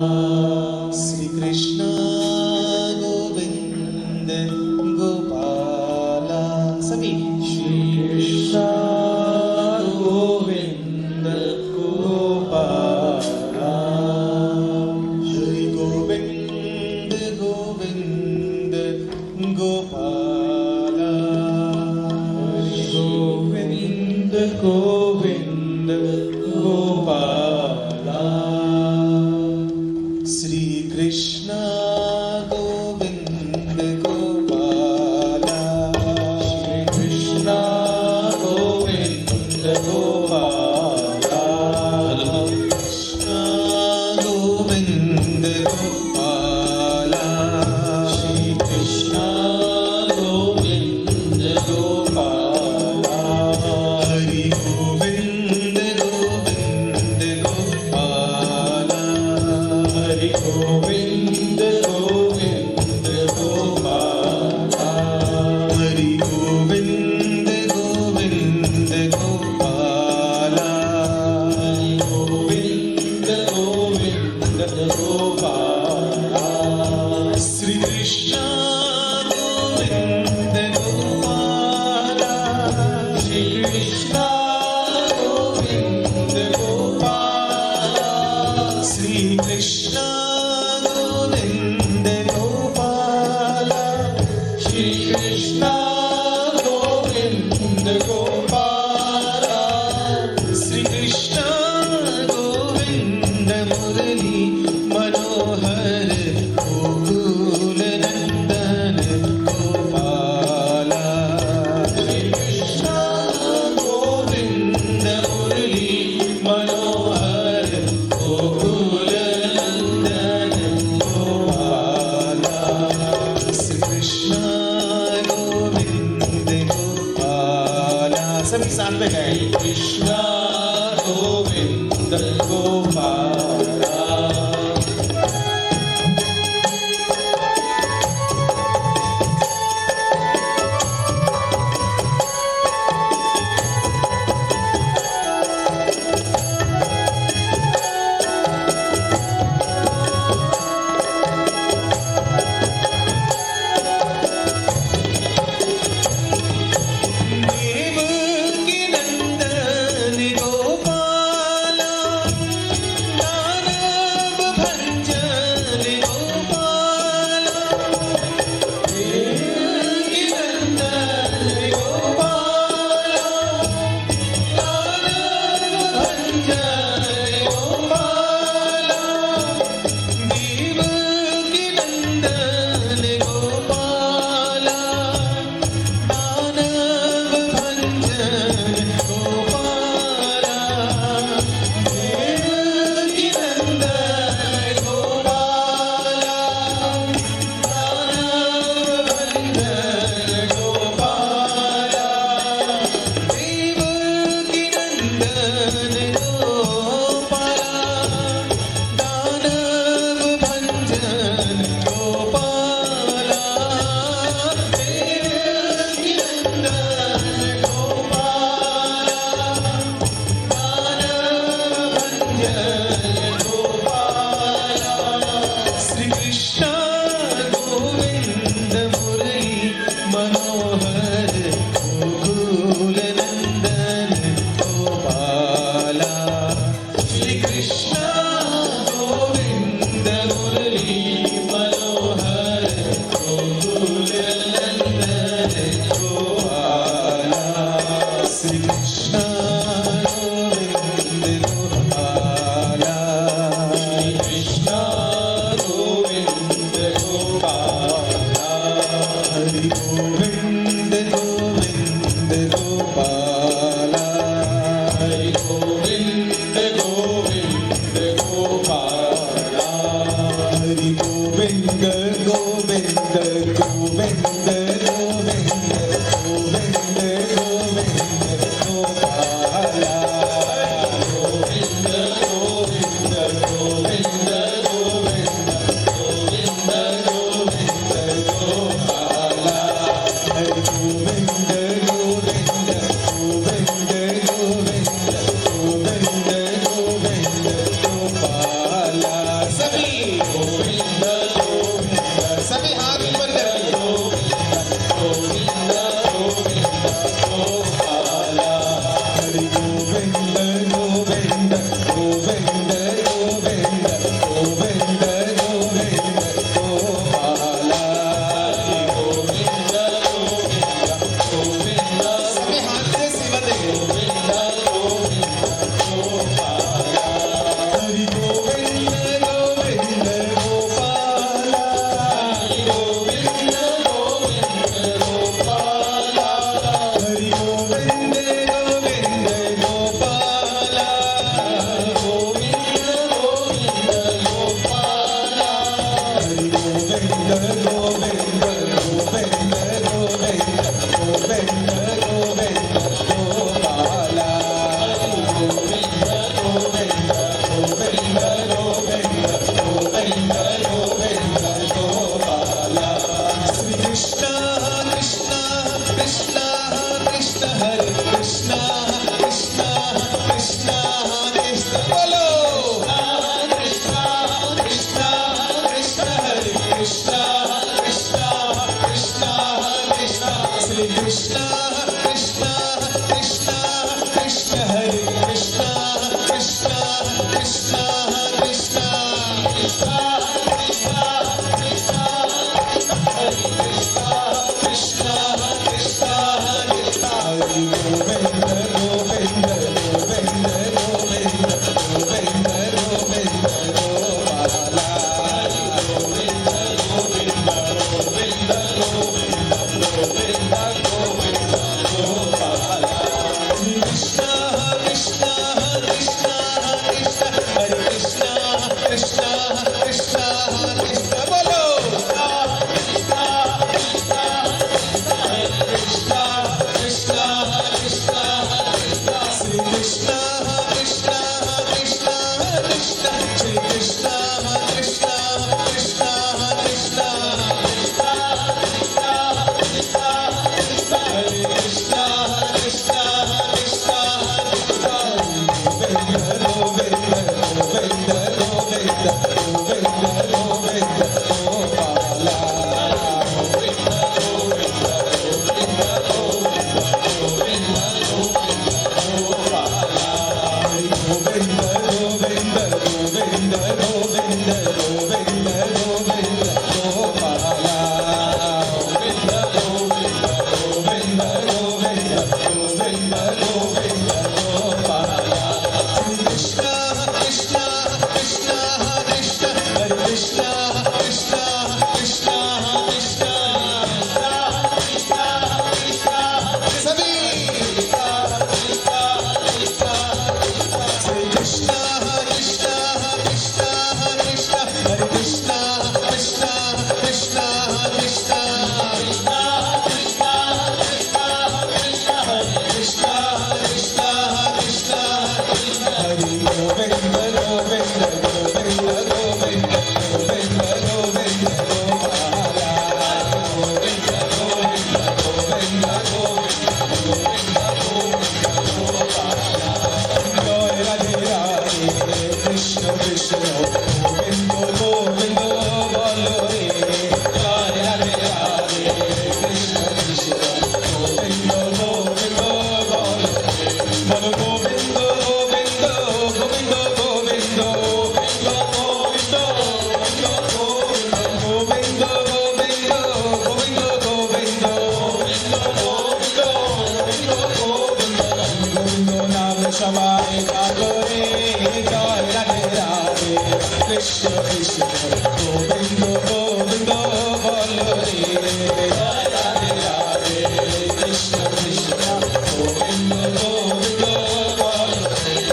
श्री कृष्ण गोविंद गोपाला सभी श्री कृष्ण गोविंद गोपाला हरि गोविंद गोविंद गोपाला हरि गोविंद गोविंद गोपाला श्री कृष्ण गोविंद गोपाला श्री कृष्ण गोविंद गोपाला कृष्ण गोविंद गोपाला श्री कृष्ण गोविंद गोपाला हरि गोविंद गोविंद गोपाला हरि गोविंद गोविंद गोपाला हरि गोविंद गोविंद गोपाला हरि गोविंद गोविंद गोपाला श्री कृष्ण गोविंद गोपाला श्री कृष्ण गोविंद गोपाला श्री कृष्ण गोविंद गोपाला श्री कृष्ण गोविंद गोपाला श्री कृष्ण गोविंद मुरली मनोहर गोकुल नंदन गोपाला श्री कृष्ण गोविंद मुरली मनोहर गोकुल नंदन गोपाला श्री कृष्ण गोविंद गोपाला सभी साथ में गाएं कृष्ण गोविंद गोपाला देवकी नंदन Krishna Krishna Govinda Govinda Bolo Re Radhe Radhe Krishna Krishna Govinda Govinda Bolo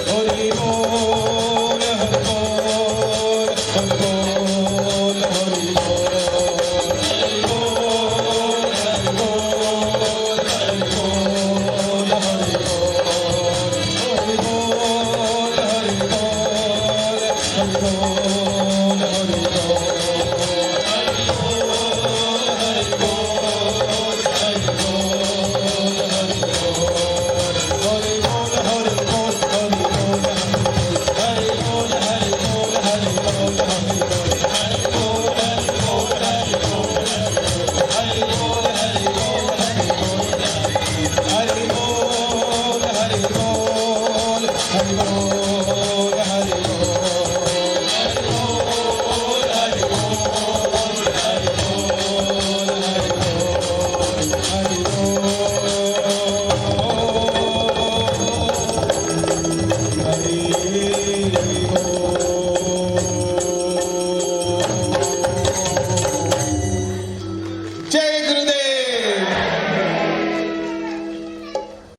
Hari Bol Hari Bol Hari Bol Hari Bol Hari Bol Hari Bol Hari Bol Hari Hari Bol